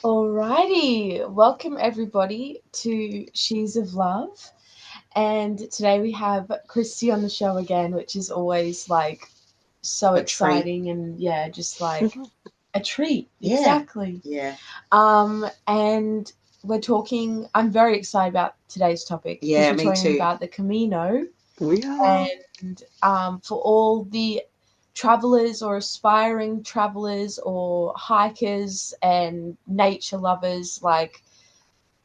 Alrighty, welcome everybody to She's of Love. And today we have Kristy on the show again, which is always like so A treat. exciting and yeah, just like a treat. Yeah. Exactly. Yeah. And we're talking, I'm very excited about today's topic because Yeah, we're me talking too. about the Camino. We are. And for all the travelers or aspiring travelers or hikers and nature lovers, like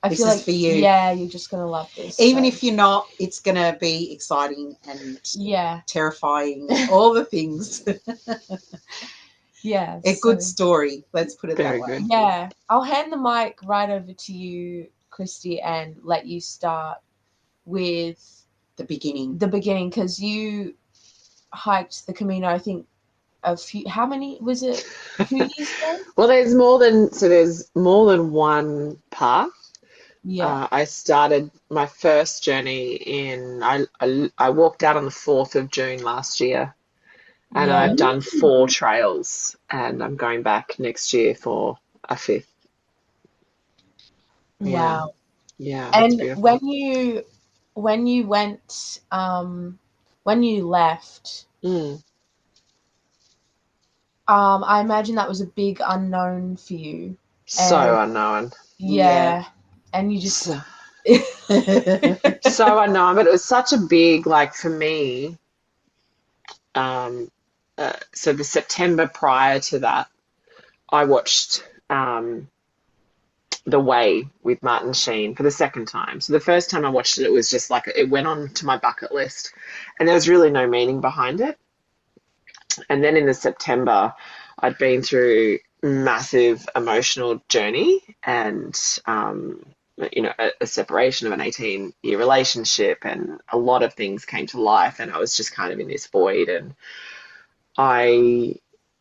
I This feel is like for you. yeah, you're just gonna love this. Even So if you're not, it's going to be exciting and yeah, terrifying, all the things. yeah. A So good story, let's put it that Very way. good. yeah, I'll hand the mic right over to you, Kristy, and let you start with The beginning. the beginning because you hiked the Camino. I think a few. How many was it? 2 years ago? Well, there's more than one path. Yeah. I started my first journey I walked out on the 4th of June last year, and Yeah. I've done 4 trails, and I'm going back next year for a fifth. Yeah, Wow. yeah, it's And beautiful. when you went when you left, Mm, I imagine that was a big unknown for you. And so unknown. Yeah. yeah, and you just So, so unknown, but it was such a big, like for me, um, so the September prior to that, I watched The Way with Martin Sheen for the second time. So the first time I watched it, it was just like it went on to my bucket list, and there was really no meaning behind it. And then in the September, I'd been through massive emotional journey and a separation of an 18-year relationship, and a lot of things came to life, and I was just kind of in this void. And I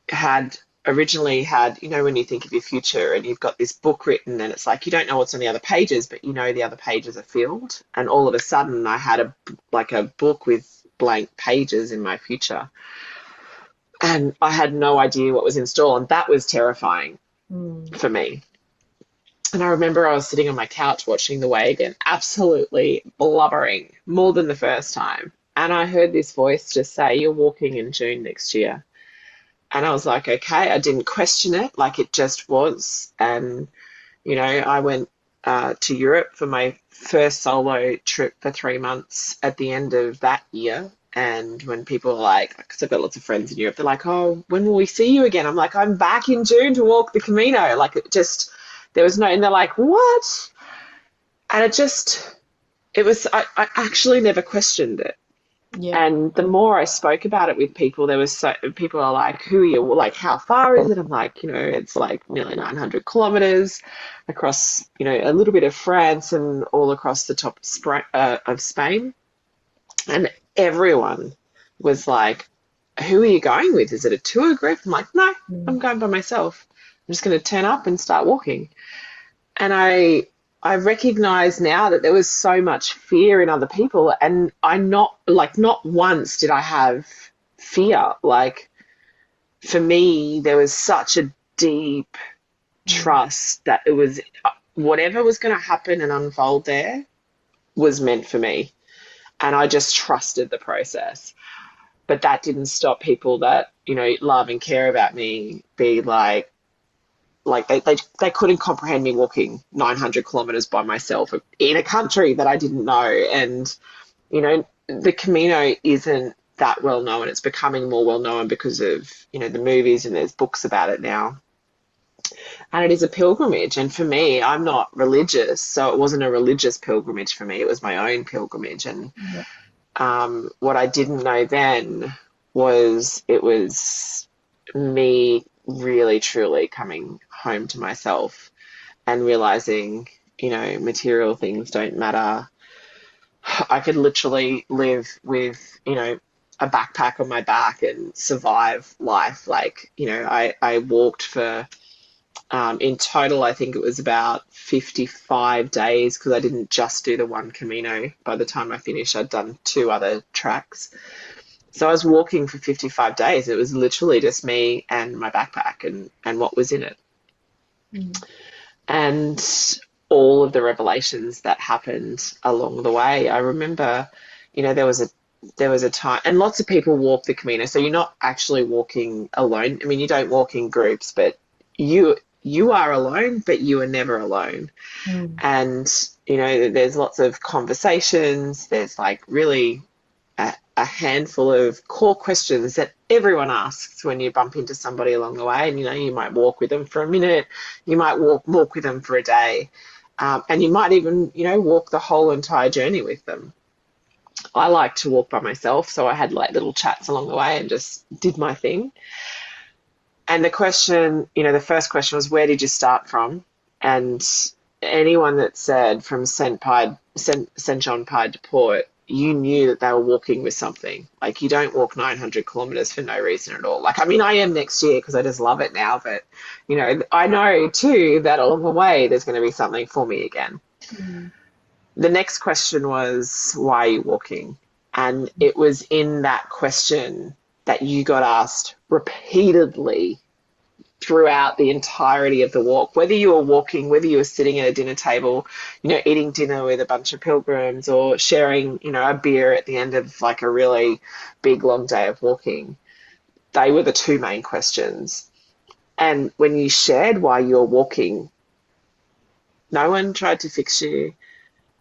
had originally had, when you think of your future and you've got this book written and it's like you don't know what's on the other pages, but the other pages are filled. And all of a sudden I had a book with blank pages in my future. And I had no idea what was in store. And that was terrifying mm, for me. And I remember I was sitting on my couch watching The Way again, absolutely blubbering more than the first time. And I heard this voice just say, "You're walking in June next year." And I was like, okay, I didn't question it, like it just was. And, I went to Europe for my first solo trip for 3 months at the end of that year. And when people are like, because I've got lots of friends in Europe, they're like, "Oh, when will we see you again?" I'm like, "I'm back in June to walk the Camino." Like it just, there was no, and they're like, "What?" And I actually never questioned it. yeah. And the more I spoke about it with people, people are like, "Who are you? Like, how far is it?" I'm like, it's like nearly 900 kilometers across, a little bit of France and all across the top of Spain. And everyone was like, "Who are you going with? Is it a tour group?" I'm like, "No, I'm Mm, going by myself. I'm just going to turn up and start walking." And I recognize now that there was so much fear in other people, and not once did I have fear. Like for me, there was such a deep mm, trust that it was whatever was going to happen and unfold there was meant for me, and I just trusted the process. But that didn't stop people that love and care about me be like they couldn't comprehend me walking 900 kilometers by myself in a country that I didn't know. And the Camino isn't that well known. It's becoming more well known because of the movies, and there's books about it now. And it is a pilgrimage. And for me, I'm not religious, so it wasn't a religious pilgrimage for me. It was my own pilgrimage. And yeah. what I didn't know then was it was me really truly coming home to myself and realizing, material things don't matter. I could literally live with, a backpack on my back and survive life. Like, I walked for, in total, I think it was about 55 days because I didn't just do the one Camino. By the time I finished, I'd done 2 other tracks. So I was walking for 55 days. It was literally just me and my backpack and what was in it. Mm, and all of the revelations that happened along the way. I remember, there was a time, and lots of people walk the Camino, so you're not actually walking alone. I mean, you don't walk in groups, but you are alone, but you are never alone. Mm. And there's lots of conversations. There's like really a handful of core questions that everyone asks when you bump into somebody along the way. And you might walk with them for a minute, you might walk with them for a day, and you might even walk the whole entire journey with them. I like to walk by myself, so I had like little chats along the way and just did my thing. And the first question was, where did you start from? And anyone that said from St. John Pied de Port, you knew that they were walking with something. Like, you don't walk 900 kilometers for no reason at all. Like, I mean, I am next year because I just love it now, but I know too that along the way there's going to be something for me again. Mm. The next question was, why are you walking? And it was in that question that you got asked repeatedly throughout the entirety of the walk, whether you were walking, whether you were sitting at a dinner table, eating dinner with a bunch of pilgrims, or sharing, a beer at the end of like a really big long day of walking. They were the two main questions. And when you shared why you were walking, no one tried to fix you.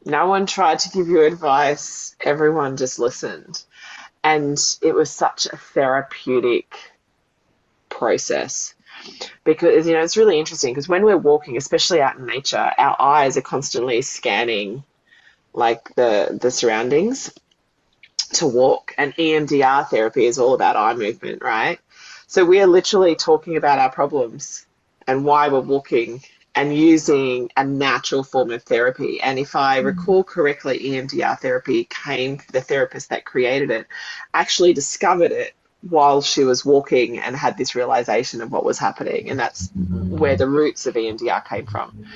No one tried to give you advice. Everyone just listened. And it was such a therapeutic process. Because, it's really interesting because when we're walking, especially out in nature, our eyes are constantly scanning like the surroundings to walk. And EMDR therapy is all about eye movement, right? So we are literally talking about our problems and why we're walking and using a natural form of therapy. And if I recall correctly, EMDR therapy the therapist that created it actually discovered it while she was walking and had this realization of what was happening. And that's where the roots of EMDR came from.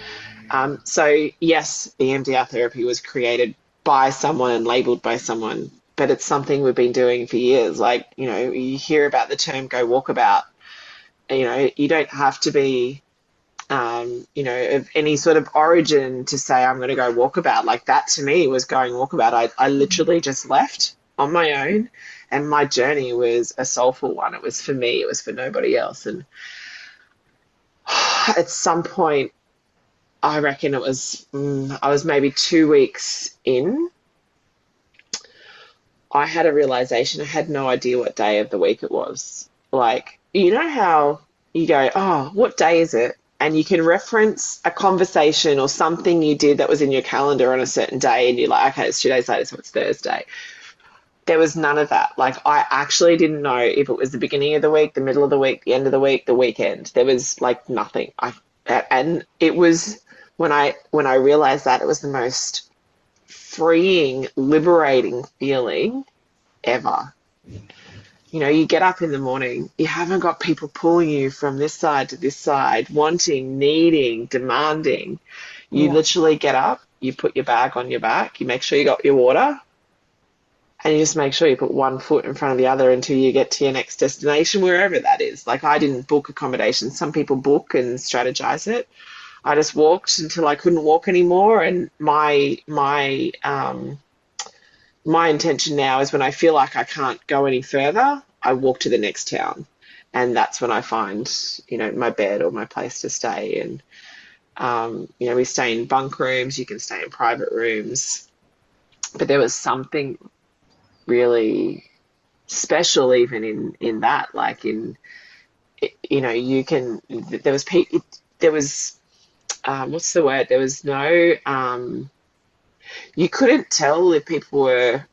So yes, EMDR therapy was created by someone and labeled by someone, but it's something we've been doing for years. Like, you hear about the term go walkabout. You don't have to be of any sort of origin to say I'm going to go walkabout. Like, that to me was going walkabout. I literally just left on my own, and my journey was a soulful one. It was for me. It was for nobody else. And at some point, I reckon it was, I was maybe 2 weeks in, I had a realization. I had no idea what day of the week it was. Like, how you go, oh, what day is it? And you can reference a conversation or something you did that was in your calendar on a certain day, and you're like, okay, it's 2 days later, so it's Thursday. There was none of that. Like, I actually didn't know if it was the beginning of the week, the middle of the week, the end of the week, the weekend. There was like nothing. And it was when I realized that, it was the most freeing, liberating feeling ever. You get up in the morning, you haven't got people pulling you from this side to this side, wanting, needing, demanding. You literally get up, you put your bag on your back, you make sure you got your water, and you just make sure you put one foot in front of the other until you get to your next destination, wherever that is. Like, I didn't book accommodation. Some people book and strategize it. I just walked until I couldn't walk anymore. And my intention now is when I feel like I can't go any further, I walk to the next town. And that's when I find, my bed or my place to stay. And, we stay in bunk rooms. You can stay in private rooms. But there was something really special even in that, like there was what's the word, there was no you couldn't tell if people were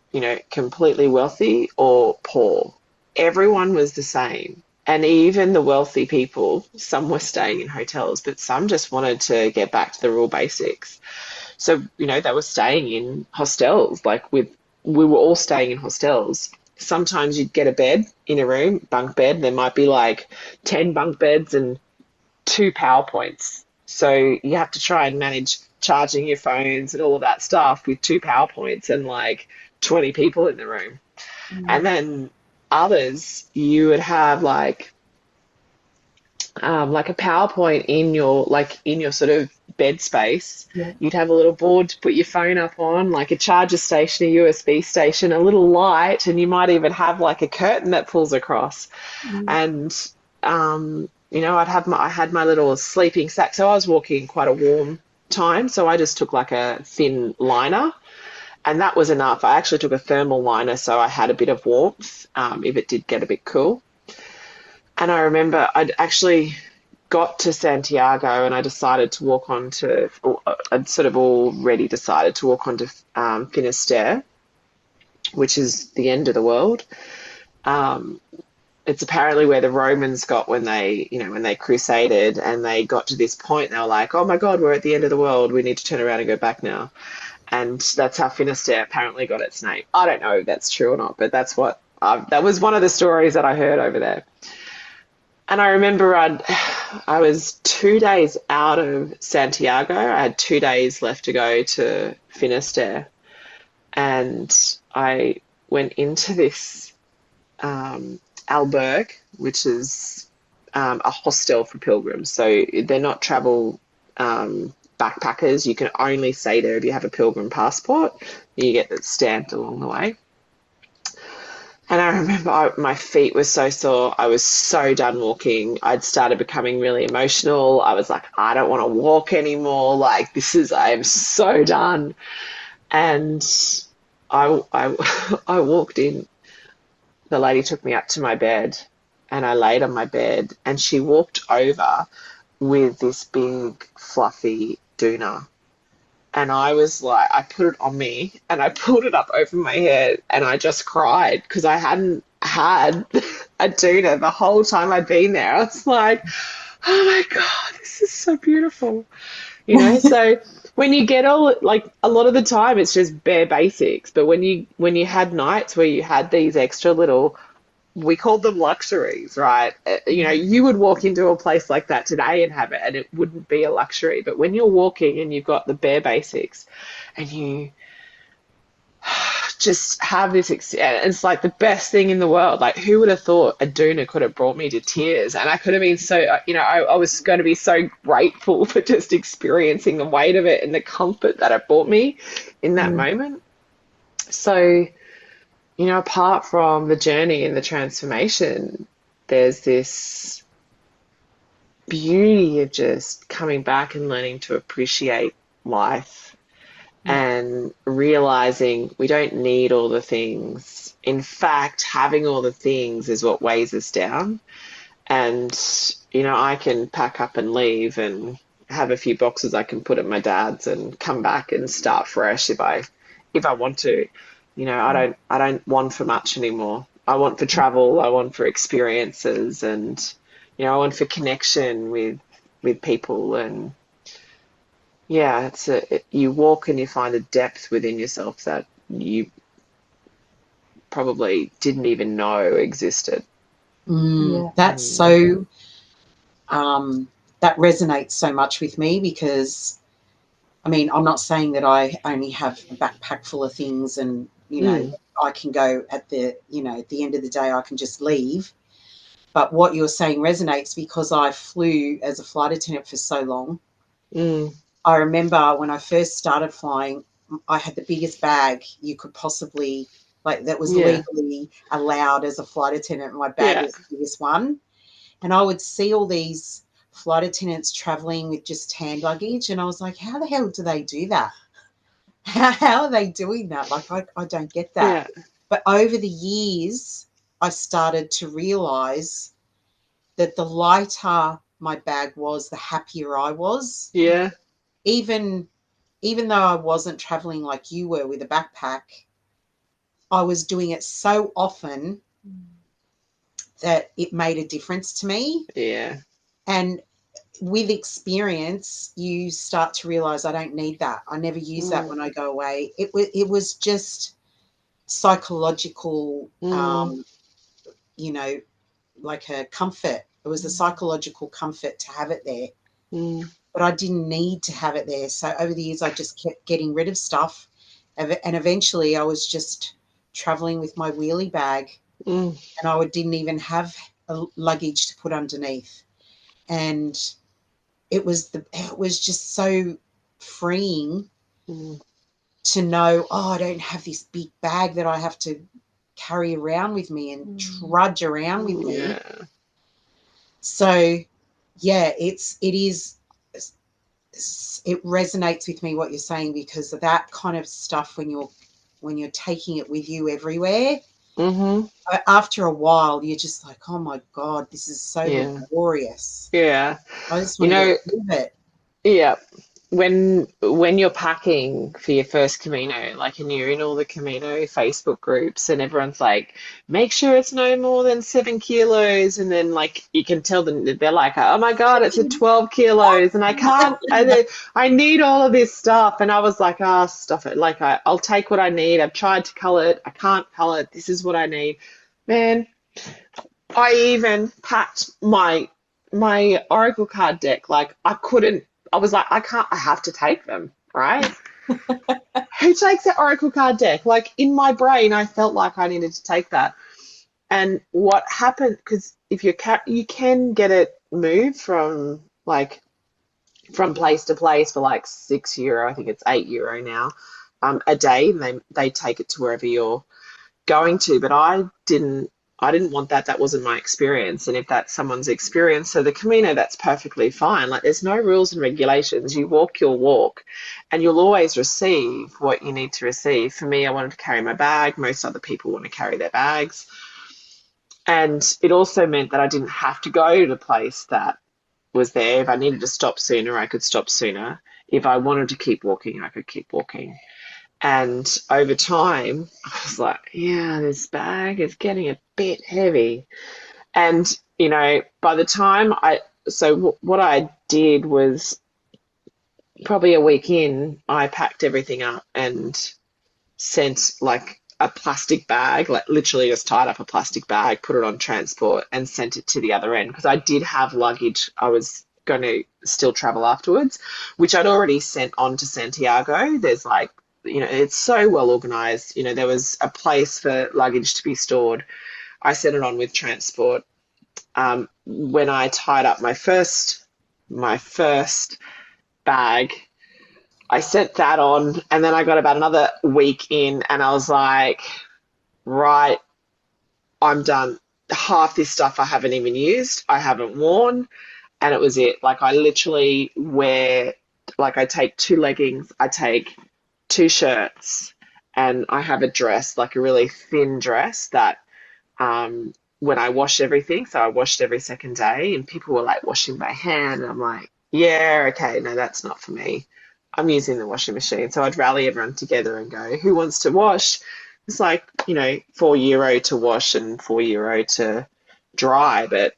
completely wealthy or poor. Everyone was the same. And even the wealthy people, some were staying in hotels, but some just wanted to get back to the real basics. So they were staying in hostels. We were all staying in hostels. Sometimes you'd get a bed in a room, bunk bed. There might be like 10 bunk beds and 2 PowerPoints. So you have to try and manage charging your phones and all of that stuff with 2 PowerPoints and like 20 people in the room. And then others, you would have like a PowerPoint in your sort of bed space, Yeah. you'd have a little board to put your phone up on, like a charger station, a USB station, a little light, and you might even have like a curtain that pulls across. And I had my little sleeping sack. So I was walking quite a warm time, so I just took like a thin liner, and that was enough. I actually took a thermal liner, so I had a bit of warmth if it did get a bit cool. And I remember I'd actually got to Santiago and I decided to walk on to, I'd sort of already decided to walk on to Finisterre, which is the end of the world. It's apparently where the Romans got when they crusaded, and they got to this point, they were like, oh my God, we're at the end of the world. We need to turn around and go back now. And that's how Finisterre apparently got its name. I don't know if that's true or not, but that was one of the stories that I heard over there. And I remember I was 2 days out of Santiago. I had 2 days left to go to Finisterre. And I went into this albergue, which is a hostel for pilgrims. So they're not travel backpackers. You can only stay there if you have a pilgrim passport. You get that stamped along the way. And I remember my feet were so sore. I was so done walking. I'd started becoming really emotional. I was like, I don't want to walk anymore. Like, I am so done. And I walked in. The lady took me up to my bed, and I laid on my bed, and she walked over with this big fluffy doona. And I was like, I put it on me and I pulled it up over my head and I just cried because I hadn't had a doona the whole time I'd been there. I was like, oh my God, this is so beautiful. So when you get like a lot of the time it's just bare basics. But when you had nights where you had these extra little, we called them luxuries, right? You would walk into a place like that today and have it, and it wouldn't be a luxury. But when you're walking and you've got the bare basics and you just have this, it's like the best thing in the world. Like, who would have thought a doona could have brought me to tears? And I could have been so, I was going to be so grateful for just experiencing the weight of it and the comfort that it brought me in that moment. So, apart from the journey and the transformation, there's this beauty of just coming back and learning to appreciate life and realizing we don't need all the things. In fact, having all the things is what weighs us down. And, I can pack up and leave and have a few boxes I can put at my dad's and come back and start fresh if I want to. I don't want for much anymore. I want for travel. I want for experiences, and I want for connection with people. And yeah, you walk and you find a depth within yourself that you probably didn't even know existed. That's so. That resonates so much with me because, I'm not saying that I only have a backpack full of things and I can go at the end of the day, I can just leave. But what you're saying resonates because I flew as a flight attendant for so long. I remember when I first started flying, I had the biggest bag you could possibly, that was legally allowed as a flight attendant. My bag was the biggest one. And I would see all these flight attendants traveling with just hand luggage. And I was like, how the hell do they do that? How are they doing that? Like, I don't get that. Yeah. But over the years, I started to realize that the lighter my bag was, the happier I was. Yeah. Even though I wasn't traveling like you were with a backpack, I was doing it so often that it made a difference to me. Yeah. And with experience, you start to realize I don't need that. I never use that when I go away. It was just psychological, like a comfort. It was a psychological comfort to have it there. But I didn't need to have it there. So over the years, I just kept getting rid of stuff. And eventually I was just traveling with my wheelie bag and I didn't even have a luggage to put underneath. And it was just so freeing Mm. to know, oh, I don't have this big bag that I have to carry around with me and trudge around with me. Yeah. So, yeah, it resonates with me what you're saying, because of that kind of stuff when you're taking it with you everywhere. Mm-hmm. After a while, you're just like, oh my God, this is so laborious. Yeah. I just You want to know, get rid of it. yeah. When you're packing for your first Camino, like, and you're in all the Camino Facebook groups and everyone's like, make sure it's no more than 7 kilos, and then like you can tell them that they're like, oh my God, it's at 12 kilos and I need all of this stuff. And I was like, stuff it. Like I'll take what I need. I've tried to color it. I can't color it. This is what I need. Man, I even packed my Oracle card deck. Like I was like, I have to take them, right? Who takes that Oracle card deck? Like in my brain, I felt like I needed to take that. And what happened, because if you can get it moved from place to place for like €6, I think it's €8 now, a day, and they take it to wherever you're going to. But I didn't want that. That wasn't my experience. And if that's someone's experience, so the Camino, that's perfectly fine. Like there's no rules and regulations. You walk your walk and you'll always receive what you need to receive. For me, I wanted to carry my bag. Most other people want to carry their bags. And it also meant that I didn't have to go to the place that was there. If I needed to stop sooner, I could stop sooner. If I wanted to keep walking, I could keep walking. And over time, I was like, yeah, this bag is getting a bit heavy. And, by the time what I did was probably a week in, I packed everything up and sent like a plastic bag, like literally just tied up a plastic bag, put it on transport and sent it to the other end, because I did have luggage I was going to still travel afterwards, which I'd already sent on to Santiago. There's like, it's so well organized. There was a place for luggage to be stored. I sent it on with transport. When I tied up my first bag, I sent that on, and then I got about another week in, and I was like, right, I'm done. Half this stuff I haven't even used, I haven't worn, and it was it. Like I literally wear, like I take 2 leggings, I take 2 shirts, and I have a dress, like a really thin dress that when I wash everything, so I washed every second day, and people were like washing my hand, and I'm like, yeah, okay, no, that's not for me. I'm using the washing machine. So I'd rally everyone together and go, who wants to wash? It's like, €4 to wash and €4 to dry. But,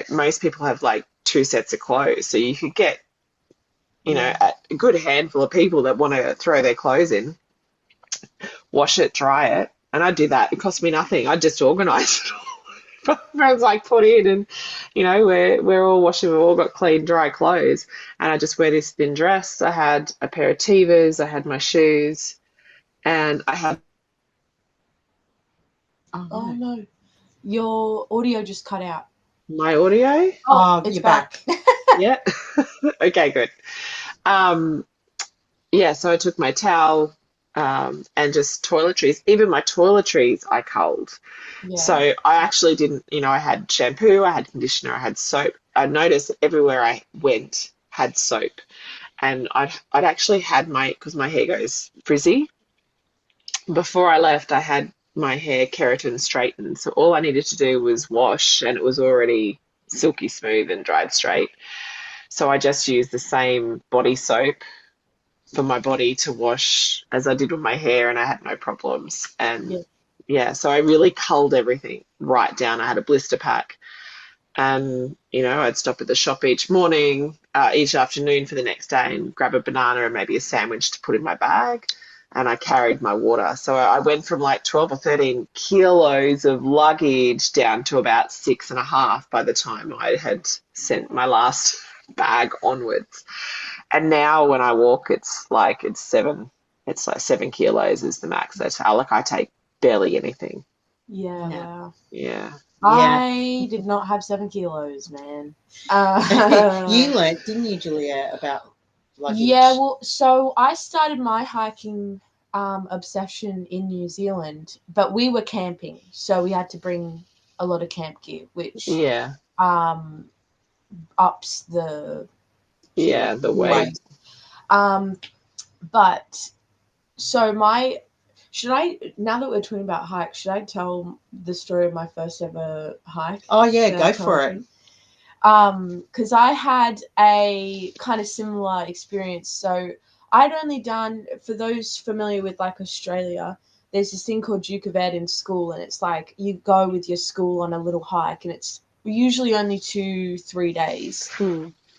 most people have like 2 sets of clothes. So you could get, a good handful of people that want to throw their clothes in, wash it, dry it. And I do that. It cost me nothing. I just organise it all. Friends like put in, and we're all washing. We've all got clean, dry clothes, and I just wear this thin dress. I had a pair of Tevas, I had my shoes, and I had. Oh no, your audio just cut out. My audio. Oh, it's you're back. Yeah. Okay, good. Yeah. So I took my towel. And just toiletries. Even my toiletries I culled. Yeah. So I actually didn't, I had shampoo, I had conditioner, I had soap. I noticed that everywhere I went had soap. And I'd actually had because my hair goes frizzy. Before I left, I had my hair keratin straightened. So all I needed to do was wash, and it was already silky smooth and dried straight. So I just used the same body soap for my body to wash as I did with my hair, and I had no problems. And so I really culled everything right down. I had a blister pack, and I'd stop at the shop each morning, each afternoon for the next day, and grab a banana and maybe a sandwich to put in my bag, and I carried my water. So I went from like 12 or 13 kilos of luggage down to about 6.5 by the time I had sent my last bag onwards. And now when I walk, it's 7. It's like 7 kilos is the max. I take barely anything. Yeah. Yeah. I did not have 7 kilos, man. You learnt, didn't you, Julia, about luggage? Yeah, well, so I started my hiking obsession in New Zealand, but we were camping, so we had to bring a lot of camp gear, which ups the the weight. But so now that we're talking about hikes, should I tell the story of my first ever hike? Oh yeah, go for it. Because I had a kind of similar experience. So I'd only done, for those familiar with like Australia, there's this thing called Duke of Ed in school, and it's like you go with your school on a little hike, and it's usually only 2-3 days.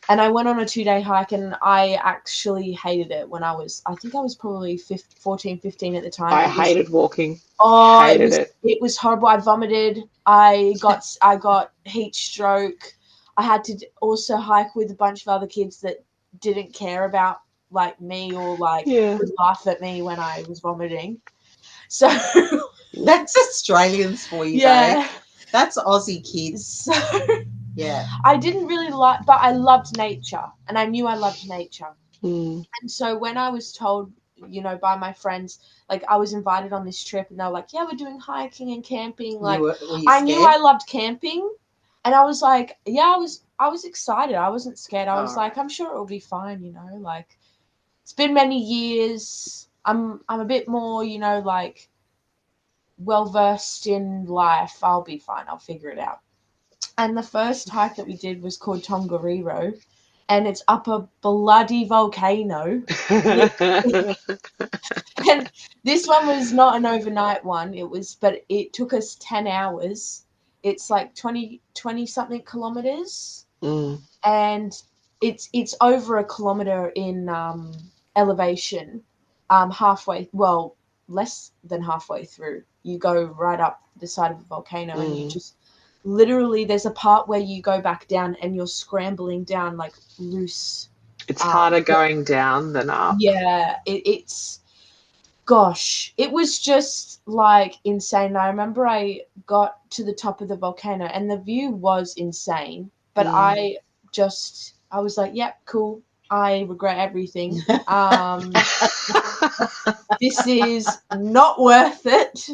And I went on a 2-day hike, and I actually hated it when I think I was probably 14, 15 at the time. I hated walking. Oh, it was horrible. I vomited. I got heat stroke. I had to also hike with a bunch of other kids that didn't care about like me or like would laugh at me when I was vomiting. So that's Australians for you, babe. That's Aussie kids. So yeah, I didn't really like, but I loved nature, and I knew I loved nature. And so when I was told, by my friends, like I was invited on this trip, and they were like, "Yeah, we're doing hiking and camping." Like, were you I scared? knew I loved camping, and I was like, "Yeah, I was excited. I wasn't scared. I was like, I'm sure it will be fine." Like it's been many years. I'm a bit more, like well versed in life. I'll be fine. I'll figure it out. And the first hike that we did was called Tongariro, and it's up a bloody volcano. And this one was not an overnight one. But it took us 10 hours. It's like 20 something kilometers. And it's over a kilometer in elevation, less than halfway through. You go right up the side of the volcano, and you just literally, there's a part where you go back down and you're scrambling down like loose. It's harder going down than up. Yeah, gosh, it was just like insane. I remember I got to the top of the volcano and the view was insane, but I was like, yep, cool. I regret everything. This is not worth it.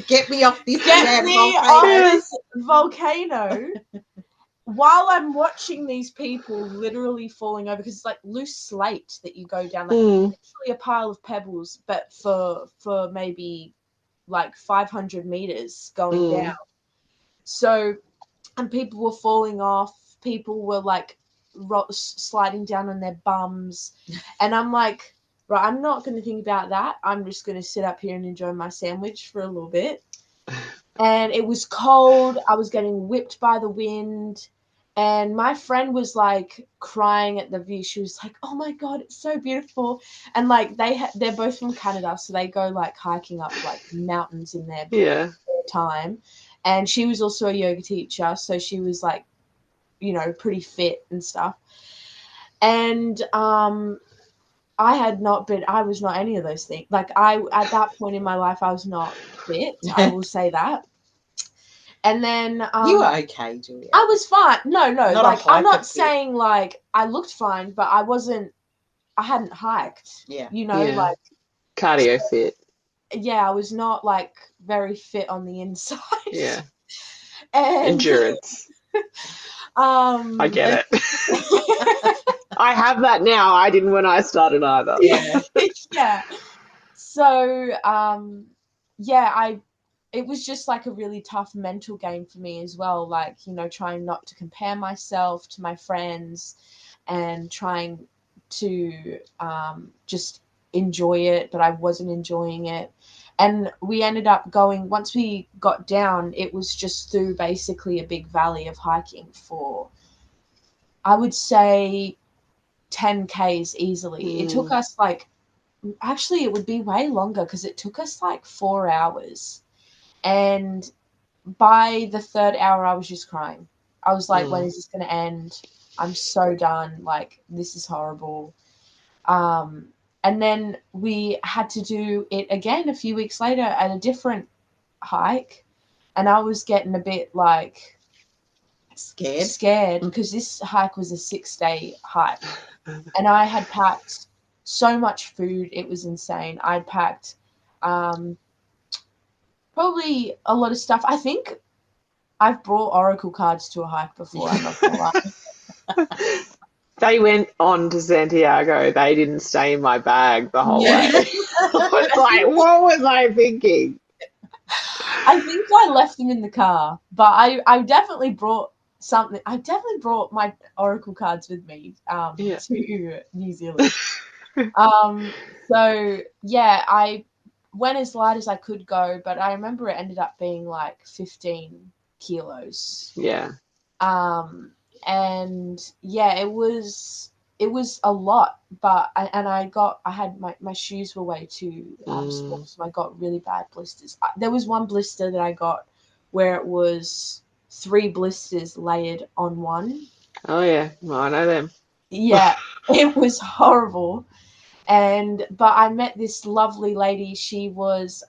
Get me off this volcano. While I'm watching these people literally falling over, because it's like loose slate that you go down, like literally a pile of pebbles, but for maybe like 500 meters going down. So, and people were falling off. People were like sliding down on their bums, and I'm like, right, I'm not going to think about that. I'm just going to sit up here and enjoy my sandwich for a little bit. And it was cold. I was getting whipped by the wind. And my friend was like crying at the view. She was like, "Oh my God, it's so beautiful." And like they're both from Canada, so they go like hiking up like mountains in their time. And she was also a yoga teacher, so she was like, pretty fit and stuff. And I was not any of those things. Like at that point in my life, I was not fit. I will say that. And then you were okay, Julia. I was fine. No, Not like I'm not fit. saying like I looked fine, but I hadn't hiked. Yeah. Like cardio fit. Yeah, I was not like very fit on the inside. Yeah. And endurance. I get it. I have that now. I didn't when I started either. Yeah. Yeah. So it was just like a really tough mental game for me as well, like, trying not to compare myself to my friends and trying to just enjoy it, but I wasn't enjoying it. And we ended up going, once we got down, it was just through basically a big valley of hiking for, I would say, 10 Ks easily. It took us actually it would be way longer, because it took us like 4 hours. And by the third hour, I was just crying. I was like, when is this going to end? I'm so done. Like, this is horrible. And then we had to do it again a few weeks later at a different hike. and I was getting a bit like Scared. because this hike was a 6-day hike, and I had packed so much food, it was insane. I packed probably a lot of stuff. I think I've brought oracle cards to a hike before. I'm not gonna lie. They went on to Santiago. They didn't stay in my bag the whole way. I was like, what was I thinking? I think I left them in the car, but I definitely brought something. I definitely brought my oracle cards with me to New Zealand. So yeah, I went as light as I could go, but I remember it ended up being like 15 kilos. Yeah. And yeah, it was a lot, but I had my shoes were way too small, so I got really bad blisters. There was one blister that I got where it was 3 blisters layered on one. Oh yeah, well, I know them. Yeah, it was horrible. But I met this lovely lady. She was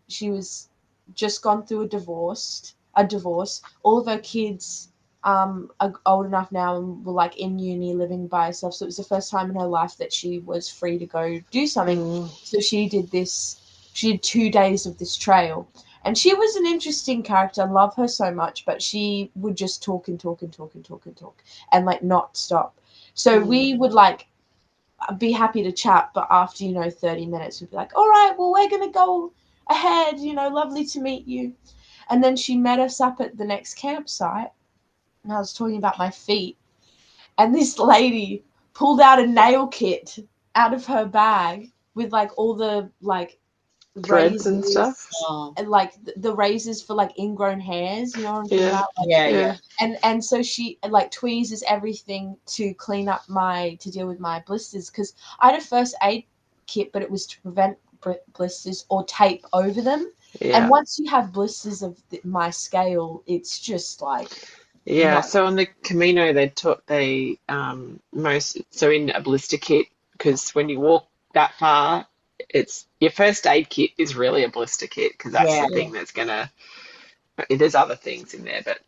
she was just gone through a divorce. All of her kids are old enough now and were like in uni living by herself. So it was the first time in her life that she was free to go do something. So she did 2 days of this trail. And she was an interesting character. I love her so much, but she would just talk and talk and talk and talk and talk and like not stop. So we would like be happy to chat, but after 30 minutes we'd be like, all right, well, we're gonna go ahead, lovely to meet you. And then she met us up at the next campsite, and I was talking about my feet, and this lady pulled out a nail kit out of her bag with like all the like threads and stuff, and like the razors for like ingrown hairs, you know what I'm talking about? Like, yeah. And so she like tweezes everything to clean up to deal with my blisters, because I had a first aid kit, but it was to prevent blisters or tape over them. Yeah. And once you have blisters of my scale, it's just like So on the Camino so in a blister kit, because when you walk that far, it's your first aid kit is really a blister kit, because that's the thing that's gonna. There's other things in there, but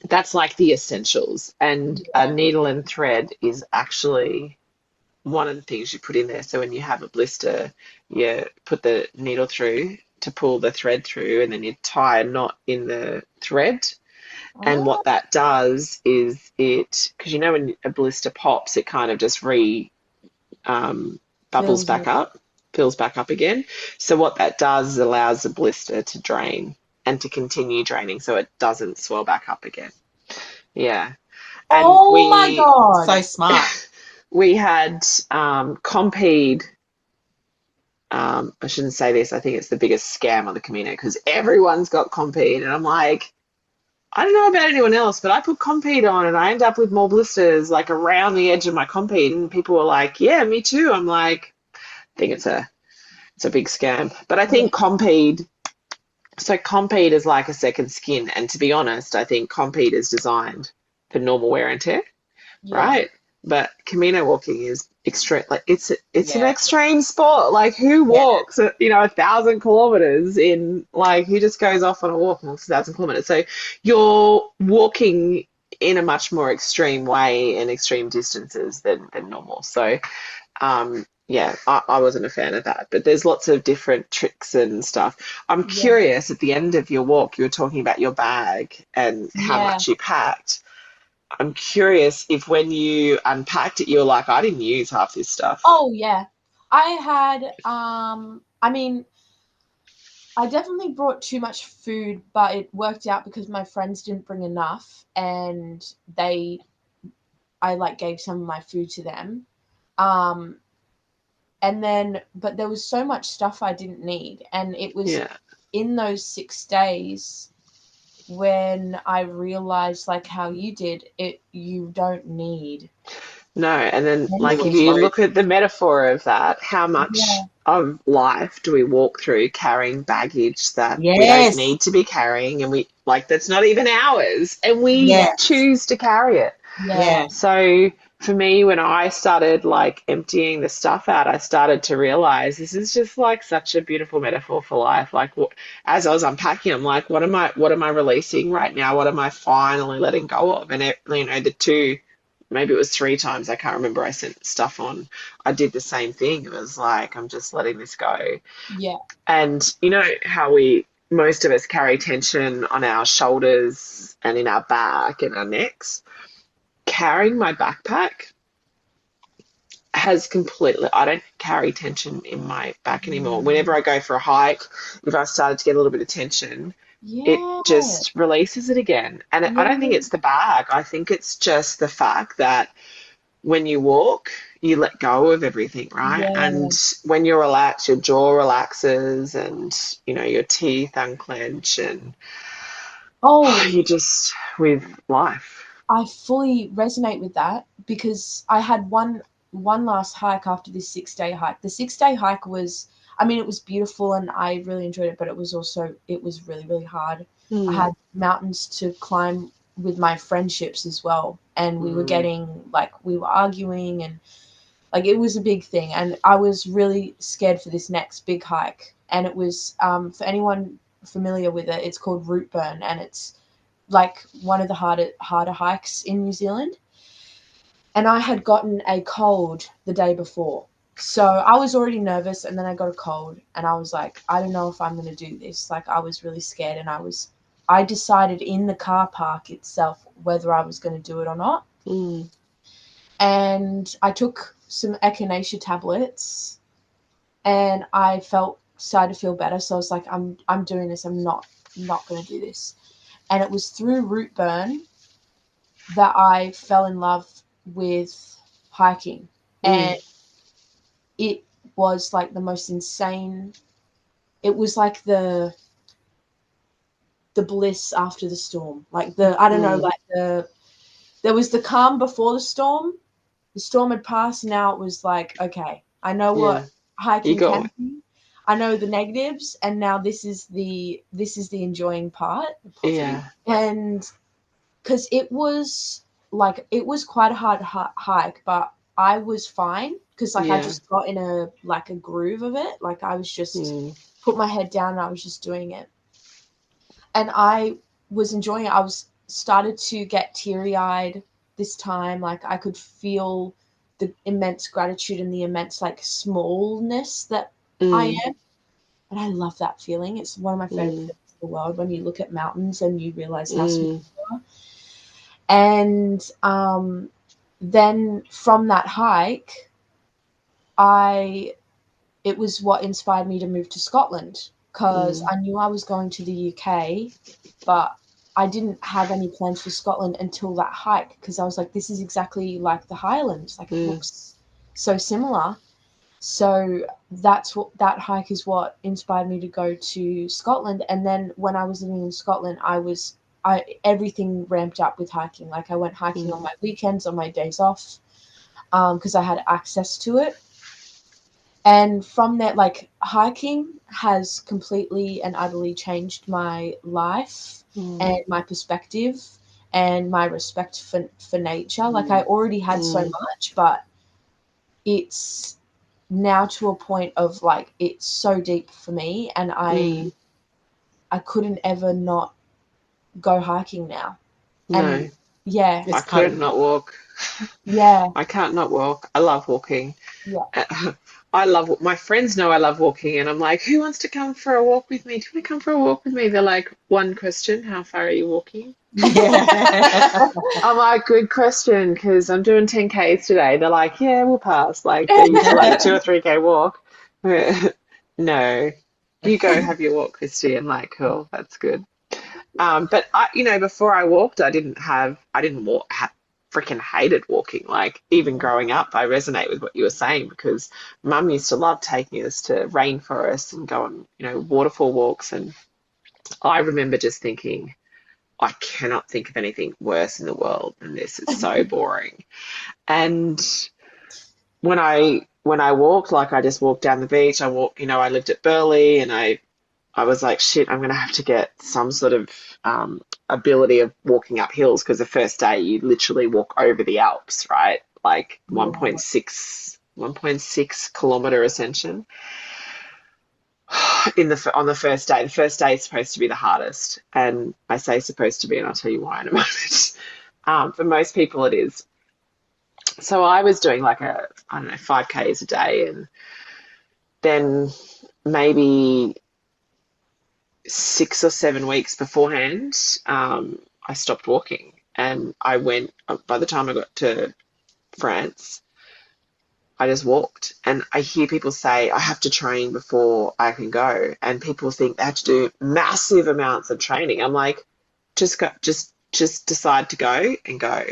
that's like the essentials. And a needle and thread is actually one of the things you put in there. So when you have a blister, you put the needle through to pull the thread through, and then you tie a knot in the thread. And what that does is because when a blister pops, it kind of just bubbles back up. Fills back up again. So what that does is allows the blister to drain and to continue draining, so it doesn't swell back up again. Yeah. And my God. So smart. We had Compeed. I shouldn't say this. I think it's the biggest scam on the Camino, because everyone's got Compeed, and I'm like, I don't know about anyone else, but I put Compeed on and I end up with more blisters like around the edge of my Compeed, and people were like, yeah, me too. I'm like, I think it's a big scam. But I think Compeed is like a second skin, and to be honest, I think Compeed is designed for normal wear and tear, right? But Camino walking is extreme. Like it's an extreme sport. Like who walks 1,000 kilometers in, like who just goes off on a walk and walks 1,000 kilometers? So you're walking in a much more extreme way and extreme distances than normal. So I wasn't a fan of that, but there's lots of different tricks and stuff. I'm curious, at the end of your walk, you were talking about your bag and how much you packed. I'm curious if when you unpacked it, you were like, I didn't use half this stuff. Oh, yeah. I had, I definitely brought too much food, but it worked out because my friends didn't bring enough, and I gave some of my food to them. But there was so much stuff I didn't need. And it was in those 6 days when I realized, like how you did it, you don't need. No. And then like if you look at the metaphor of that, how much of life do we walk through carrying baggage that we don't need to be carrying, and that's not even ours, and we choose to carry it. Yeah. So for me, when I started like emptying the stuff out, I started to realize this is just like such a beautiful metaphor for life. Like as I was unpacking, I'm like, what am I releasing right now? What am I finally letting go of? And the two, maybe it was three times, I can't remember, I sent stuff on. I did the same thing. It was like, I'm just letting this go. Yeah. And you know how most of us carry tension on our shoulders and in our back and our necks. Carrying my backpack has completely, I don't carry tension in my back anymore. Whenever I go for a hike, if I've started to get a little bit of tension, it Yeah. just releases it again. And I don't think it's the bag. I think it's just the fact that when you walk, you let go of everything, right? Yeah. And when you're relaxed, your jaw relaxes and, your teeth unclench and you're just with life. I fully resonate with that because I had one last hike after this 6-day hike. The 6-day hike was, I mean, it was beautiful and I really enjoyed it, but it was really, really hard. I had mountains to climb with my friendships as well. And we were we were arguing and like it was a big thing. And I was really scared for this next big hike. And it was, for anyone familiar with it, it's called Root Burn and it's like one of the harder hikes in New Zealand. And I had gotten a cold the day before. So I was already nervous and then I got a cold and I was like, I don't know if I'm going to do this. Like I was really scared and I decided in the car park itself whether I was going to do it or not. And I took some echinacea tablets and I started to feel better. So I was like, I'm doing this. I'm not going to do this. And it was through Root Burn that I fell in love with hiking. And it was like the most insane. It was like the bliss after the storm. Like there was the calm before the storm. The storm had passed. Now it was like, okay, I know what hiking can be. I know the negatives, and now this is the enjoying part. Yeah. And because it was quite a hard hike, but I was fine because I just got in a groove of it. Like I was just put my head down and I was just doing it, and I was enjoying it. I was started to get teary-eyed this time. Like I could feel the immense gratitude and the immense smallness that I am. And I love that feeling. It's one of my favorite things in the world when you look at mountains and you realize how small you are. And then from that hike, it was what inspired me to move to Scotland because I knew I was going to the UK, but I didn't have any plans for Scotland until that hike because I was like, this is exactly like the Highlands. Like it looks so similar. So that hike is what inspired me to go to Scotland. And then when I was living in Scotland, everything ramped up with hiking. Like I went hiking on my weekends, on my days off, because I had access to it. And from that, hiking has completely and utterly changed my life and my perspective and my respect for nature. Like I already had so much, but it's now to a point of it's so deep for me, and I couldn't ever not go hiking now. And I couldn't not walk. I can't not walk. I love walking. My friends know I love walking, and I'm like, who wants to come for a walk with me? Do you want to come for a walk with me? They're like, one question, how far are you walking? I'm like, good question, because I'm doing 10Ks today. They're like, yeah, we'll pass. Like, they're used to 2 or 3K walk. No, you go have your walk, Kristy. I'm like, cool, that's good. But before I walked, I didn't walk. Freaking hated walking. Like even growing up, I resonate with what you were saying because Mum used to love taking us to rainforests and go on, waterfall walks. And I remember just thinking, I cannot think of anything worse in the world than this. It's so boring. And when I walked, I just walked down the beach. I lived at Burleigh, and I was like, shit, I'm gonna have to get some sort of ability of walking up hills, because the first day you literally walk over the Alps, right? Like Yeah. 1.6 kilometer ascension on the first day. The first day is supposed to be the hardest, and I say supposed to be, and I'll tell you why in a moment. For most people, it is. So I was doing like I don't know, 5Ks a day, and then maybe 6 or 7 weeks beforehand, I stopped walking, and I went. By the time I got to France, I just walked. And I hear people say, I have to train before I can go. And people think they have to do massive amounts of training. I'm like, just go, just decide to go and go,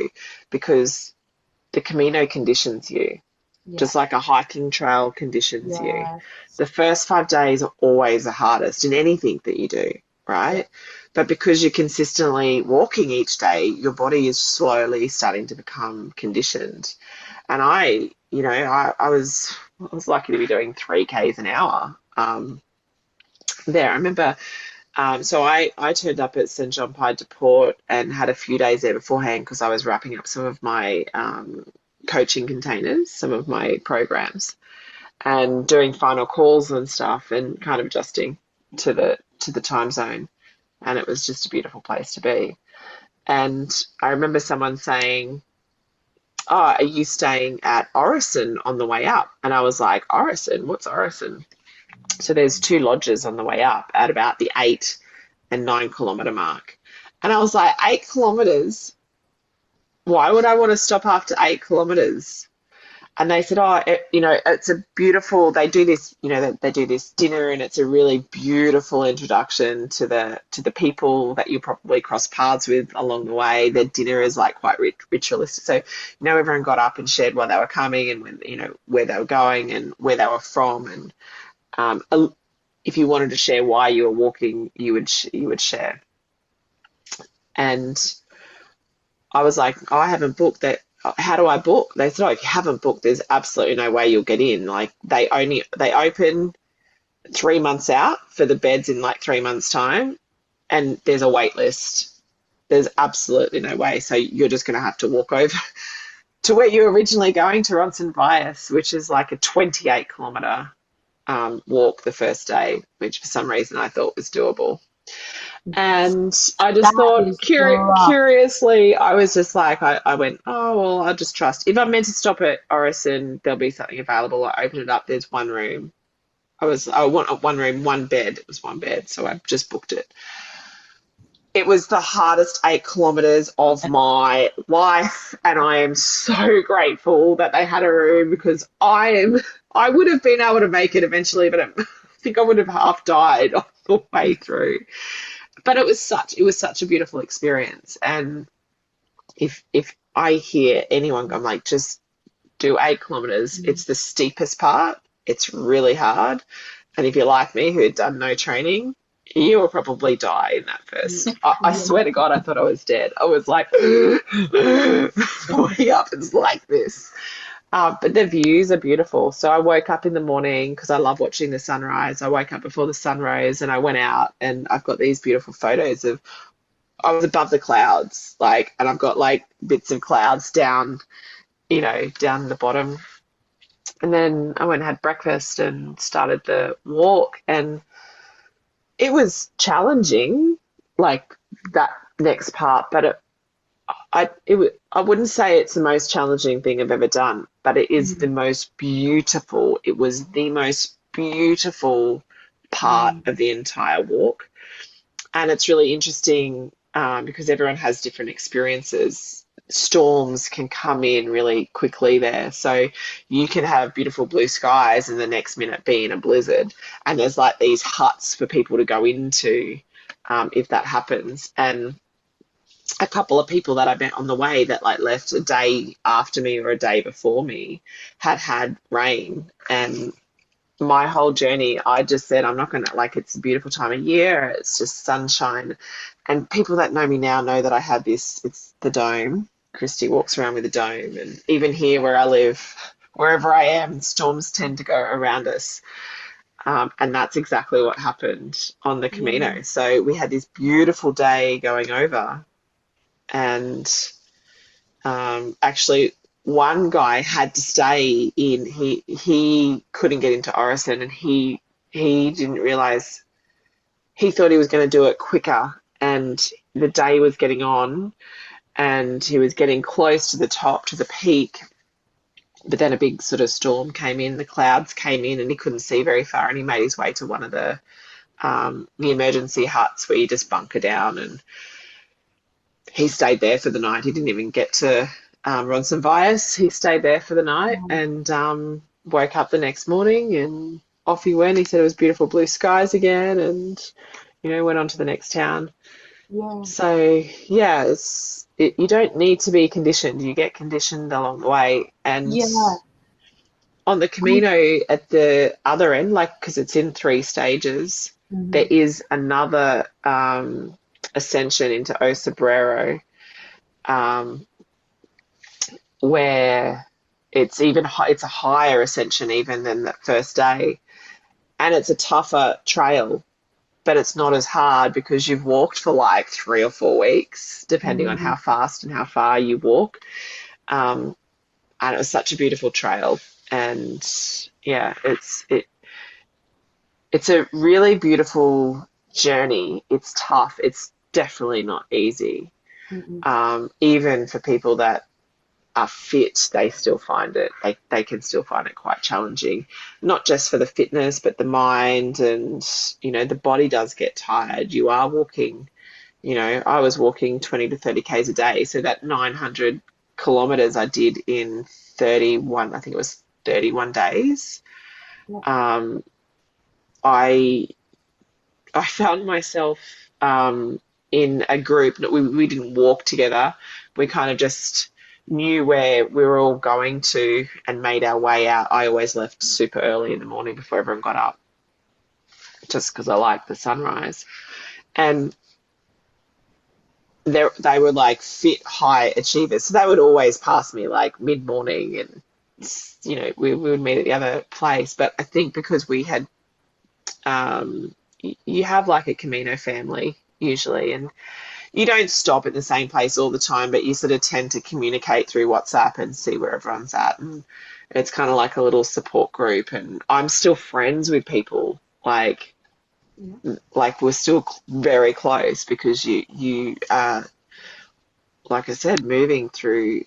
because the Camino conditions you, just like a hiking trail conditions you. The first 5 days are always the hardest in anything that you do, right? But because you're consistently walking each day, your body is slowly starting to become conditioned. And I was lucky to be doing 3Ks an hour there. I remember, so I turned up at St. John Pied de Port and had a few days there beforehand, because I was wrapping up some of my coaching containers, some of my programs, and doing final calls and stuff, and kind of adjusting to the time zone. And it was just a beautiful place to be. And I remember someone saying, oh, are you staying at Orison on the way up? And I was like, Orison? What's Orison? So there's 2 lodges on the way up at about the 8 and 9 kilometer mark. And I was like, 8 kilometers? Why would I want to stop after 8 kilometers? And they said, oh, it's a beautiful, they do this, they do this dinner, and it's a really beautiful introduction to the people that you probably cross paths with along the way. Their dinner is like quite ritualistic. So, everyone got up and shared why they were coming, and when, where they were going and where they were from. And if you wanted to share why you were walking, you would share. And I was like, oh, I haven't booked that. How do I book? They said, oh, if you haven't booked, there's absolutely no way you'll get in. Like, they open 3 months out for the beds in like 3 months' time, and there's a wait list. There's absolutely no way. So you're just going to have to walk over to where you're originally going, to Ronson-Bias, which is like a 28 kilometer walk the first day, which for some reason I thought was doable. And I just thought, curiously, I was just like, I went, oh, well, I'll just trust. If I'm meant to stop at Orison, there'll be something available. I opened it up. There's one room. I want one room, one bed. It was one bed, so I just booked it. It was the hardest 8 kilometers of my life, and I am so grateful that they had a room, because I would have been able to make it eventually, but I think I would have half died on the way through. But it was such a beautiful experience. And if I hear anyone go, I'm like, just do 8 kilometers. It's the steepest part. It's really hard. And if you're like me, who had done no training, you will probably die in that first. I swear to God, I thought I was dead. I was like, way up, it's like this. But the views are beautiful. So I woke up in the morning, because I love watching the sunrise. I woke up before the sun rose, and I went out, and I've got these beautiful photos of, I was above the clouds, like, and I've got like bits of clouds down, down the bottom. And then I went and had breakfast and started the walk, and it was challenging, like that next part, but I wouldn't say it's the most challenging thing I've ever done, but it is the most beautiful. It was the most beautiful part of the entire walk. And it's really interesting because everyone has different experiences. Storms can come in really quickly there. So you can have beautiful blue skies and the next minute be in a blizzard. And there's like these huts for people to go into if that happens. And a couple of people that I met on the way that like left a day after me or a day before me had rain. And my whole journey, I just said, I'm not going to, like, it's a beautiful time of year. It's just sunshine. And people that know me now know that I have this, it's the dome. Kristy walks around with a dome. And even here where I live, wherever I am, storms tend to go around us. And that's exactly what happened on the Camino. Yeah. So we had this beautiful day going over, and actually one guy had to stay in. He couldn't get into Orison, and he didn't realize, he thought he was going to do it quicker, and the day was getting on, and he was getting close to the top, to the peak. But then a big sort of storm came in, the clouds came in, and he couldn't see very far, and he made his way to one of the emergency huts where you just bunker down, and he stayed there for the night. He didn't even get to Ronson. He stayed there for the night, and woke up the next morning, and off he went. He said it was beautiful blue skies again, and went on to the next town. Yeah. So yeah, you don't need to be conditioned. You get conditioned along the way. And Yeah. on the Camino at the other end, like, because it's in 3 stages, there is another ascension into Osabrero, where it's a higher ascension even than that first day, and it's a tougher trail, but it's not as hard because you've walked for like 3 or 4 weeks, depending on how fast and how far you walk. And it was such a beautiful trail, and yeah, it's a really beautiful journey. It's tough. It's definitely not easy. Even for people that are fit, they still find it. They can still find it quite challenging, not just for the fitness, but the mind, and the body does get tired. You are walking. I was walking 20 to 30 k's a day, so that 900 kilometers I did in 31. I think it was 31 days. Yeah. I found myself in a group. We didn't walk together. We kind of just knew where we were all going to and made our way out. I always left super early in the morning before everyone got up, just because I like the sunrise. And they were like fit high achievers, so they would always pass me like mid-morning, and we would meet at the other place. But I think because we had you have like a Camino family usually, and you don't stop at the same place all the time, but you sort of tend to communicate through WhatsApp and see where everyone's at. And it's kind of like a little support group. And I'm still friends with people. Like we're still very close, because you are, like I said, moving through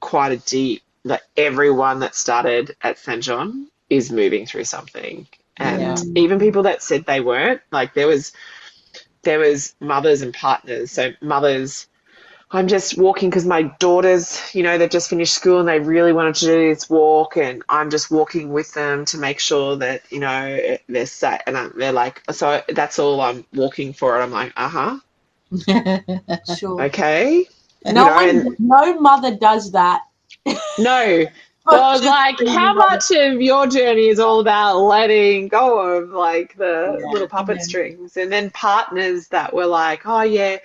quite a deep, like everyone that started at St. John is moving through something. And even people that said they weren't, like there was mothers and partners. So mothers, I'm just walking because my daughters, they've just finished school and they really wanted to do this walk, and I'm just walking with them to make sure that, they're safe. And they're like, so that's all I'm walking for. And I'm like, Sure. okay. No mother does that. No. So I was like, how much of your journey is all about letting go of like the little puppet strings? And then partners that were like, oh yeah,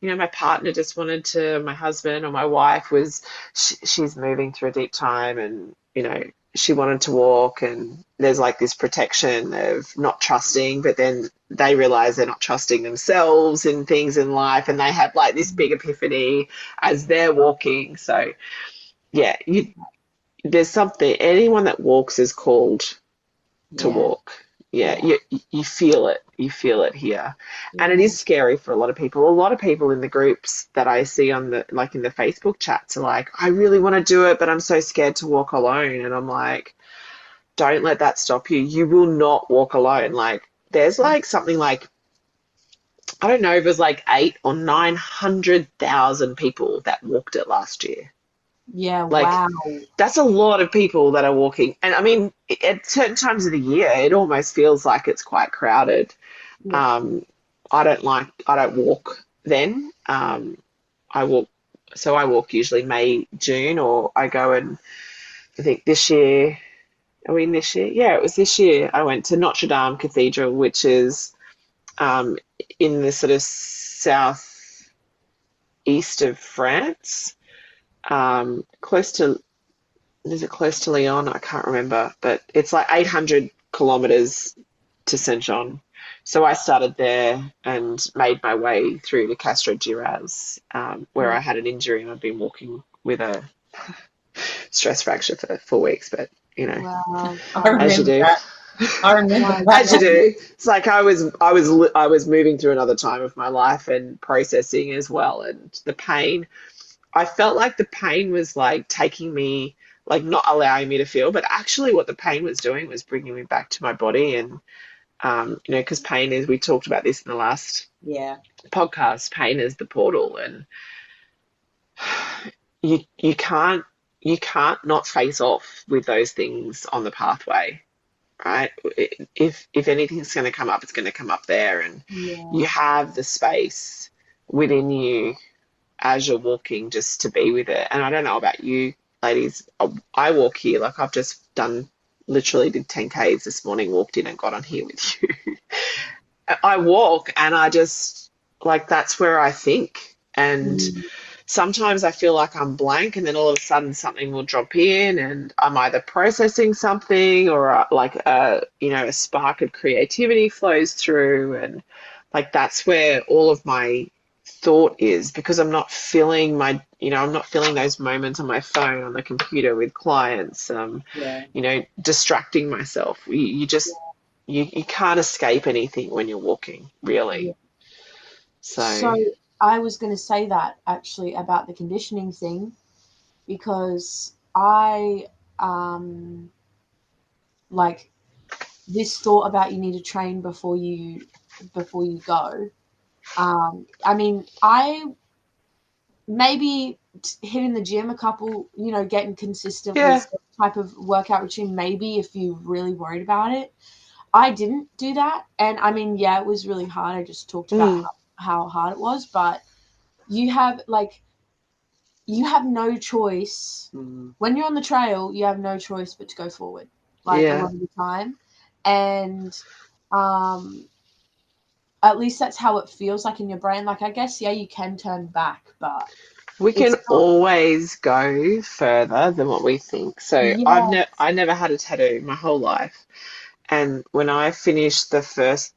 my partner just wanted to, my husband or my wife was, she's moving through a deep time, and, she wanted to walk, and there's like this protection of not trusting, but then they realize they're not trusting themselves in things in life, and they have like this big epiphany as they're walking. So yeah, there's something, anyone that walks is called to walk. You feel it here. And it is scary for a lot of people. A lot of people in the groups that I see on the, like in the Facebook chats, are like, I really want to do it, but I'm so scared to walk alone. And I'm like, don't let that stop you. You will not walk alone. Like there's like something like, I don't know if it was like 8 or 900,000 people that walked it last year. Yeah, like, wow. That's a lot of people that are walking. And I mean, at certain times of the year, it almost feels like it's quite crowded. Yeah. I don't walk then. I walk usually May, June, or I go, and I think this year, are we in this year? Yeah, it was this year. I went to Notre Dame Cathedral, which is in the sort of southeast of France. Close to Lyon? I can't remember, but it's like 800 kilometers to St. John. So I started there and made my way through to Castro Giraz, where I had an injury and I've been walking with a stress fracture for 4 weeks, but Wow. I as you remember do. that. I remember that. As you do. It's like I was moving through another time of my life and processing as well, and the pain. I felt like the pain was like taking me, like not allowing me to feel, but actually what the pain was doing was bringing me back to my body. And because pain is, we talked about this in the last podcast, pain is the portal, and you can't not face off with those things on the pathway, right? If anything's going to come up, it's going to come up there, and you have the space within you as you're walking just to be with it. And I don't know about you ladies, I walk here, like I've just literally did 10Ks this morning, walked in and got on here with you. I walk and I just, like, that's where I think. And sometimes I feel like I'm blank, and then all of a sudden something will drop in and I'm either processing something or a spark of creativity flows through. And like, that's where all of my thought is, because I'm not feeling I'm not feeling those moments on my phone, on the computer with clients, distracting myself. You just, you can't escape anything when you're walking, really. Yeah. So I was going to say that actually about the conditioning thing, because I like this thought about you need to train before you go. I mean, I maybe hitting the gym a couple, getting consistent with some type of workout routine, maybe if you're really worried about it. I didn't do that. And I mean, it was really hard. I just talked about how hard it was, but you have no choice. When you're on the trail, you have no choice but to go forward, a lot of the time. And at least that's how it feels like in your brain. Like, I guess, you can turn back, but we can always go further than what we think. So I never had a tattoo my whole life. And when I finished those first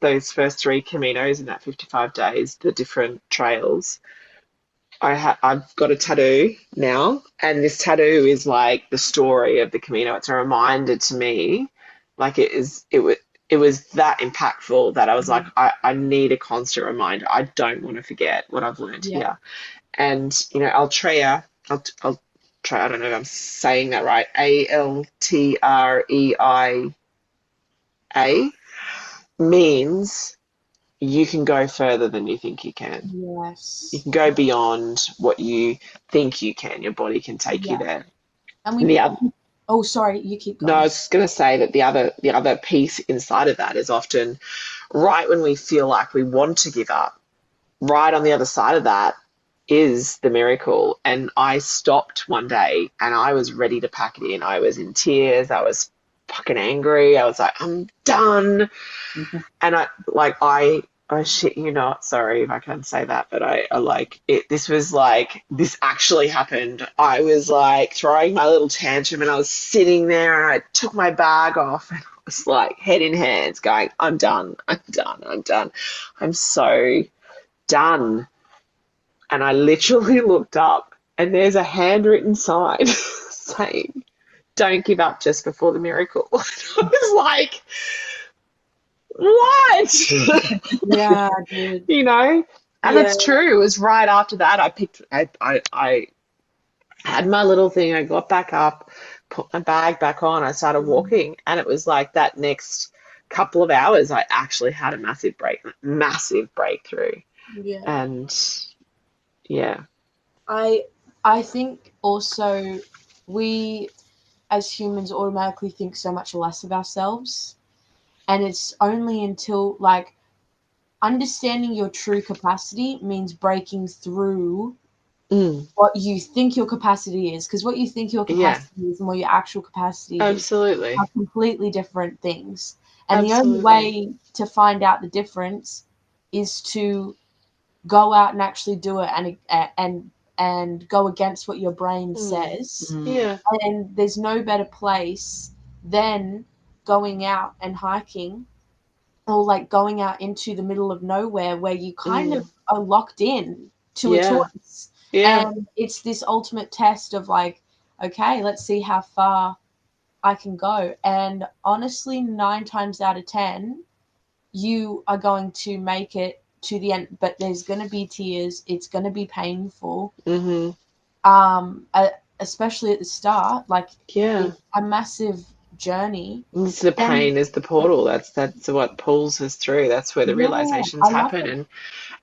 3 Caminos in that 55 days, the different trails, I've got a tattoo now, and this tattoo is like the story of the Camino. It's a reminder to me, like it was that impactful that I was like, I need a constant reminder. I don't want to forget what I've learned here. And Altrea, I'll try. I don't know if I'm saying that right. Altreia means you can go further than you think you can. Yes. You can go beyond what you think you can. Your body can take you there. And oh, sorry, you keep going. No, I was going to say that the other piece inside of that is often right when we feel like we want to give up, right on the other side of that is the miracle. And I stopped one day and I was ready to pack it in. I was in tears. I was fucking angry. I was like, I'm done. And I shit you not, sorry if I can't say that, but I like it. This was like, this actually happened. I was like throwing my little tantrum and I was sitting there and I took my bag off and I was like head in hands going, I'm done. I'm so done. And I literally looked up and there's a handwritten sign saying, don't give up just before the miracle. I was like, what? Yeah, dude. And it's true. It was right after that I had my little thing. I got back up, put my bag back on. I started walking, and it was like that next couple of hours I actually had a massive breakthrough. Yeah. And I think also we as humans automatically think so much less of ourselves. And it's only until, like, understanding your true capacity means breaking through what you think your capacity is. Because what you think your capacity is and what your actual capacity is are completely different things. And the only way to find out the difference is to go out and actually do it and go against what your brain says. Yeah. And there's no better place than going out and hiking or like going out into the middle of nowhere where you kind of are locked in to a choice. Yeah. And it's this ultimate test of like, okay, let's see how far I can go. And honestly, 9 times out of 10, you are going to make it to the end, but there's going to be tears. It's going to be painful. Especially at the start, like it's a massive journey. It's the pain is the portal. That's what pulls us through. That's where the realizations happen.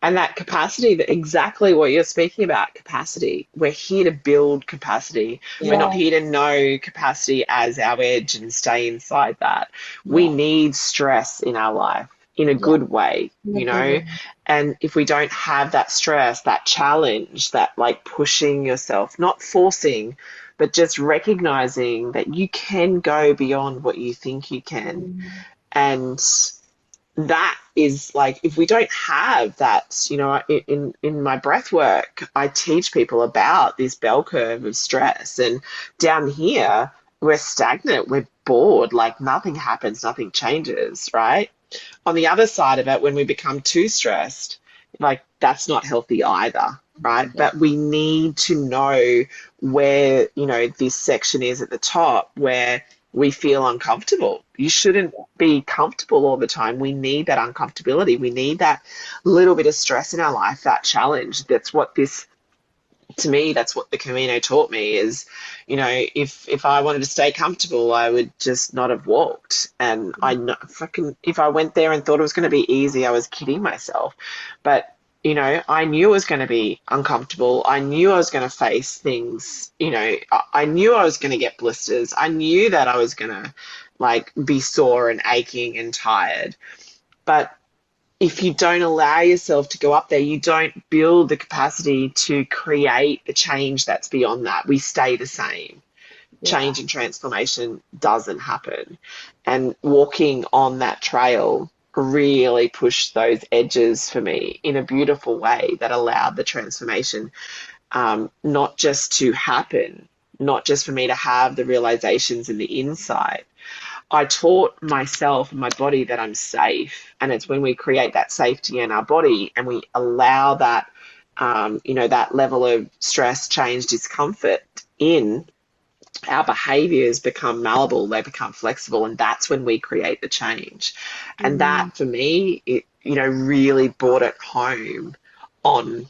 And that capacity, that exactly what you're speaking about, capacity. We're here to build capacity. We're not here to know capacity as our edge and stay inside that. We need stress in our life in a good way, you know? And if we don't have that stress, that challenge, that like pushing yourself, not forcing, but just recognizing that you can go beyond what you think you can. And that is like, if we don't have that, you know, in my breath work, I teach people about this bell curve of stress. And down here, we're stagnant, we're bored, like nothing happens, nothing changes, right? On the other side of it, when we become too stressed, like that's not healthy either, right? But we need to know where, you know, this section is at the top where we feel uncomfortable. You shouldn't be comfortable all the time. We need that uncomfortability. We need that little bit of stress in our life, that challenge. That's what this, to me, that's what the Camino taught me is, you know, if I wanted to stay comfortable, I would just not have walked. And if I went there and thought it was going to be easy, I was kidding myself. But you know, I knew it was going to be uncomfortable. I knew I was going to face things, you know, I knew I was going to get blisters. I knew that I was going to like be sore and aching and tired. But if you don't allow yourself to go up there, you don't build the capacity to create the change that's beyond that. We stay the same. Change and transformation doesn't happen. And walking on that trail really pushed those edges for me in a beautiful way that allowed the transformation not just to happen, not just for me to have the realizations in the inside. I taught myself and my body that I'm safe. And it's when we create that safety in our body and we allow that, you know, that level of stress, change, discomfort in, our behaviors become malleable, they become flexible, and that's when we create the change. And that for me, it, you know, really brought it home on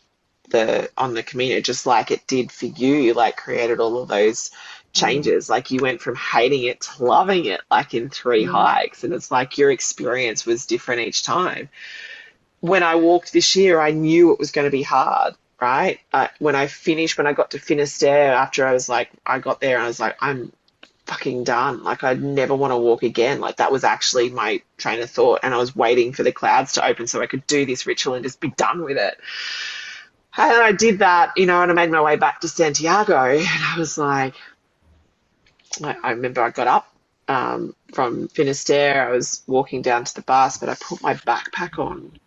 the Camino, just like it did for you, like created all of those changes. Like you went from hating it to loving it, like in 3 hikes. And it's like your experience was different each time. When I walked this year, I knew it was going to be hard. Right? When I got to Finisterre, after I got there and I was like, I'm fucking done. Like, I never want to walk again. Like, that was actually my train of thought. And I was waiting for the clouds to open so I could do this ritual and just be done with it. And I did that, you know, and I made my way back to Santiago. And I was like, I remember I got up from Finisterre. I was walking down to the bus, but I put my backpack on.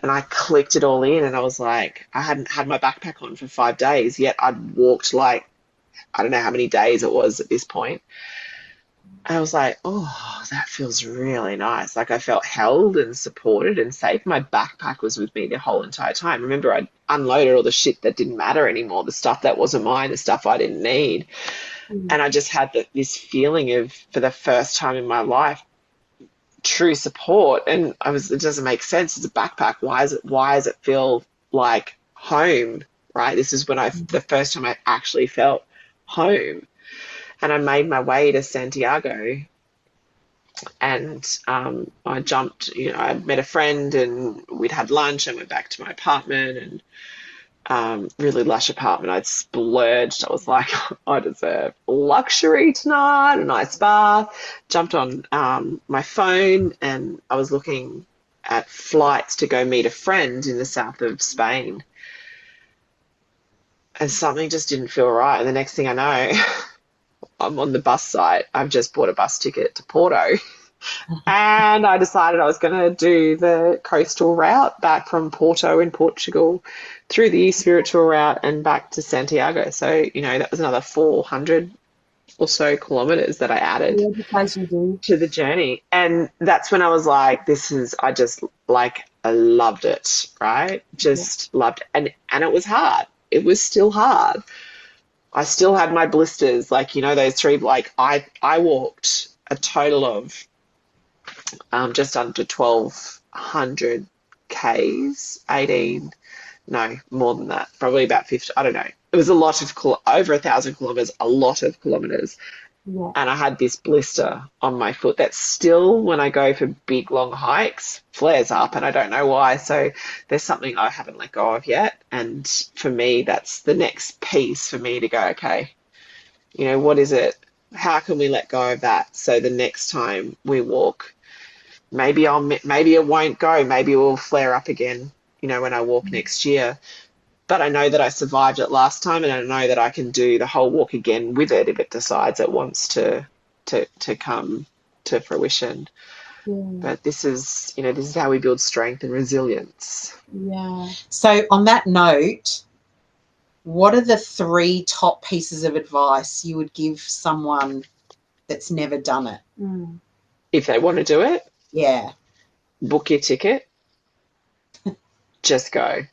And I clicked it all in and I was like, I hadn't had my backpack on for 5 days, yet I'd walked like, I don't know how many days it was at this point. And I was like, oh, that feels really nice. Like I felt held and supported and safe. My backpack was with me the whole entire time. Remember, I unloaded all the shit that didn't matter anymore, the stuff that wasn't mine, the stuff I didn't need. And I just had this feeling of, for the first time in my life, true support. And it doesn't make sense. It's a backpack. Why does it feel like home, right? This is when the first time I actually felt home. And I made my way to Santiago and I jumped, you know, I met a friend and we'd had lunch and went back to my apartment and really lush apartment. I'd splurged. I was like, I deserve luxury tonight, a nice bath. Jumped on my phone and I was looking at flights to go meet a friend in the south of Spain. And something just didn't feel right. And the next thing I know, I'm on the bus site. I've just bought a bus ticket to Porto. And I decided I was going to do the coastal route back from Porto in Portugal through the spiritual route and back to Santiago. So, you know, that was another 400 or so kilometers that I added Yeah, because you do. to the journey. And that's when I was like, I just like, I loved it, right? Yeah. Just loved it. And it was hard. It was still hard. I still had my blisters, like, those three, like I walked a total of just under 1,200 Ks, 18, no, more than that, probably about 50, I don't know. It was a lot of, over 1,000 kilometers, a lot of kilometers. Yeah. And I had this blister on my foot that still, when I go for big, long hikes, flares up, and I don't know why. So there's something I haven't let go of yet. And for me, that's the next piece for me to go, okay, what is it? How can we let go of that? So the next time we walk, maybe it won't go. Maybe it will flare up again, when I walk next year. But I know that I survived it last time, and I know that I can do the whole walk again with it if it decides it wants to come to fruition. Yeah. But this is how we build strength and resilience. Yeah. So on that note, what are the 3 top pieces of advice you would give someone that's never done it? If they want to do it, Yeah. book your ticket. Just go.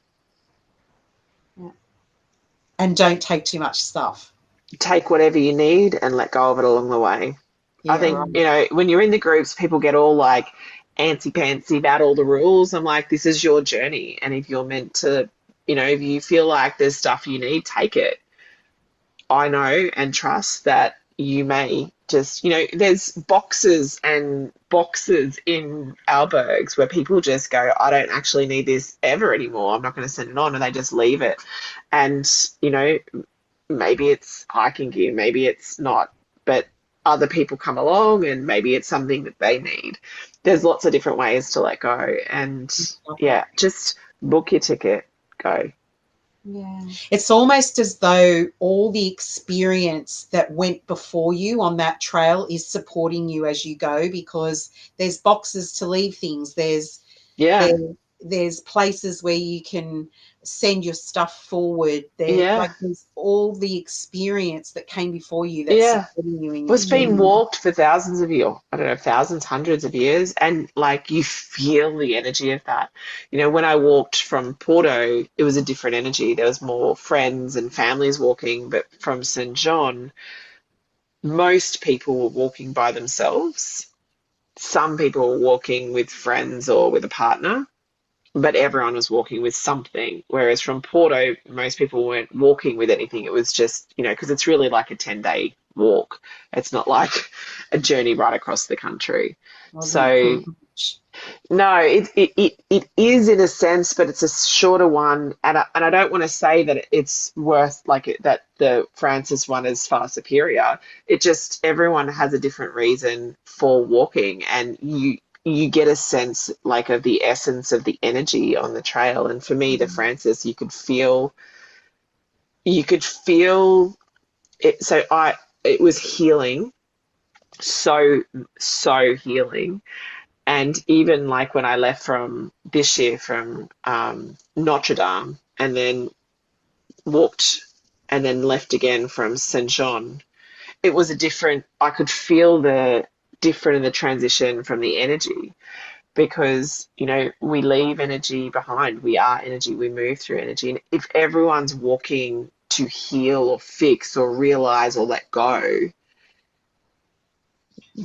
And don't take too much stuff. Take whatever you need and let go of it along the way. Yeah, I think, right. when you're in the groups, people get all like antsy-pantsy about all the rules. I'm like, this is your journey. And if you're meant to, if you feel like there's stuff you need, take it. I know and trust that you may just, there's boxes and boxes in albergs where people just go, I don't actually need this ever anymore. I'm not going to send it on. And they just leave it. And, maybe it's hiking gear, maybe it's not, but other people come along and maybe it's something that they need. There's lots of different ways to let go. And yeah, just book your ticket, go. Yeah. It's almost as though all the experience that went before you on that trail is supporting you as you go, because there's boxes to leave things. There's places where you can send your stuff forward. There's all the experience that came before you that's supporting you in your It's been walked for thousands of years, I don't know, thousands, hundreds of years, and like you feel the energy of that. When I walked from Porto, it was a different energy. There was more friends and families walking, but from St. John, most people were walking by themselves. Some people were walking with friends or with a partner, but everyone was walking with something. Whereas from Porto, most people weren't walking with anything. It was just, because it's really like a 10-day walk. It's not like a journey right across the country. So, no, it is in a sense, but it's a shorter one. And I don't want to say that it's worth that the Francis one is far superior. It just, everyone has a different reason for walking, and you get a sense of the essence of the energy on the trail. And for me, the Francis, you could feel it. So it was healing, so healing. And even when I left from this year from Notre Dame, and then walked and then left again from Saint Jean, it was I could feel the different in the transition from the energy. Because, we leave energy behind. We are energy. We move through energy. And if everyone's walking to heal or fix or realize or let go,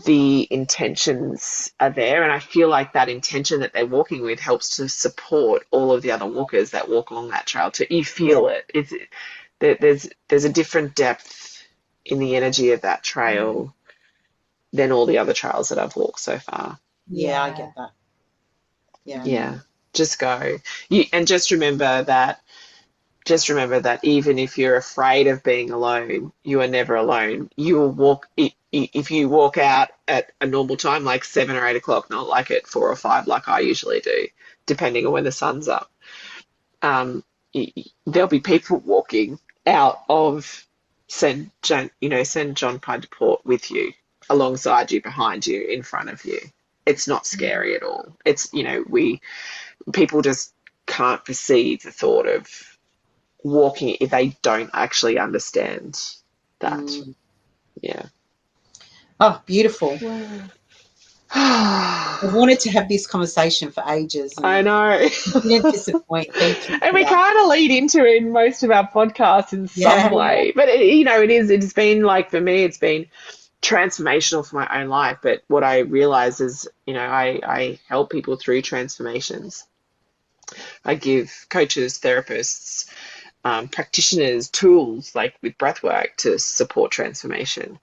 the intentions are there. And I feel like that intention that they're walking with helps to support all of the other walkers that walk along that trail too. You feel it. There's a different depth in the energy of that trail than all the other trails that I've walked so far. Yeah, I get that. Yeah, just go. And just remember that even if you're afraid of being alone, you are never alone. You will walk, if you walk out at a normal time, like 7 or 8 o'clock, not like at 4 or 5, like I usually do, depending on when the sun's up. There'll be people walking out of St. John Pied de Port with you, alongside you, behind you, in front of you. It's not scary at all. It's, people just can't perceive the thought of walking if they don't actually understand that. Yeah. Oh, beautiful. Wow. I've wanted to have this conversation for ages. I know. You didn't disappoint. Thank you And for we that. kind of lead into it in most of our podcasts in some Yeah. way. But, it's been like, for me, it's been transformational for my own life. But what I realize is, I help people through transformations. I give coaches, therapists, practitioners tools like with breathwork to support transformation.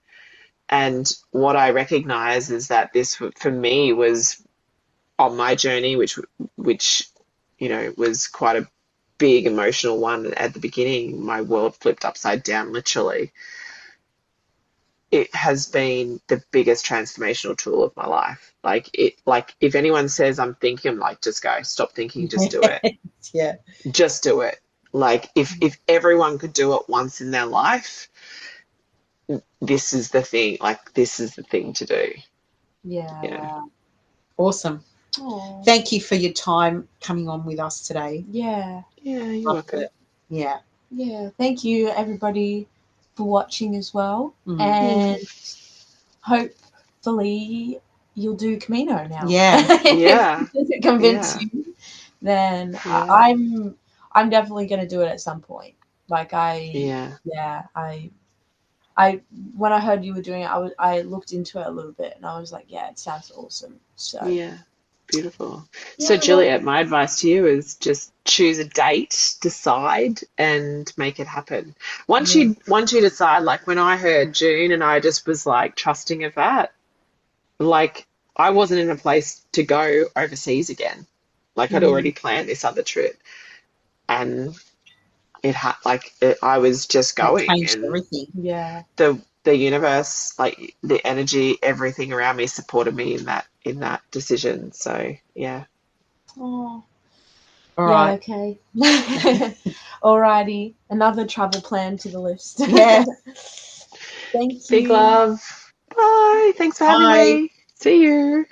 And what I recognize is that this, for me, was on my journey, which was quite a big emotional one at the beginning. My world flipped upside down, literally. It has been the biggest transformational tool of my life. Like if anyone says I'm thinking, I'm like, just go, stop thinking, just do it. Yeah. Just do it. Like if everyone could do it once in their life, this is the thing. Like this is the thing to do. Yeah. Yeah. Awesome. Aww. Thank you for your time coming on with us today. Yeah. Yeah, you're Loved welcome. it. Yeah. Yeah. Thank you, everybody, for watching as well. Mhm. And hopefully you'll do Camino now. Yeah. Yeah. If it convince Yeah. you, then Yeah. I'm definitely going to do it at some point. Like Yeah. I when I heard you were doing it, I looked into it a little bit and I was like, yeah, it sounds awesome. So Yeah. Beautiful. yeah, So, Juliet, my advice to you is just choose a date, decide, and make it happen. Once you decide, like when I heard June, and I just was like trusting of that, like I wasn't in a place to go overseas again. Like I'd already planned this other trip, and I was just That going, changed and everything. yeah. the universe, like the energy, everything around me supported me in that decision. So yeah. Oh. All Yeah, right. okay. Alrighty. Another travel plan to the list. Yeah. Thank Big you. love. Bye. Thanks for having Bye. me. See you.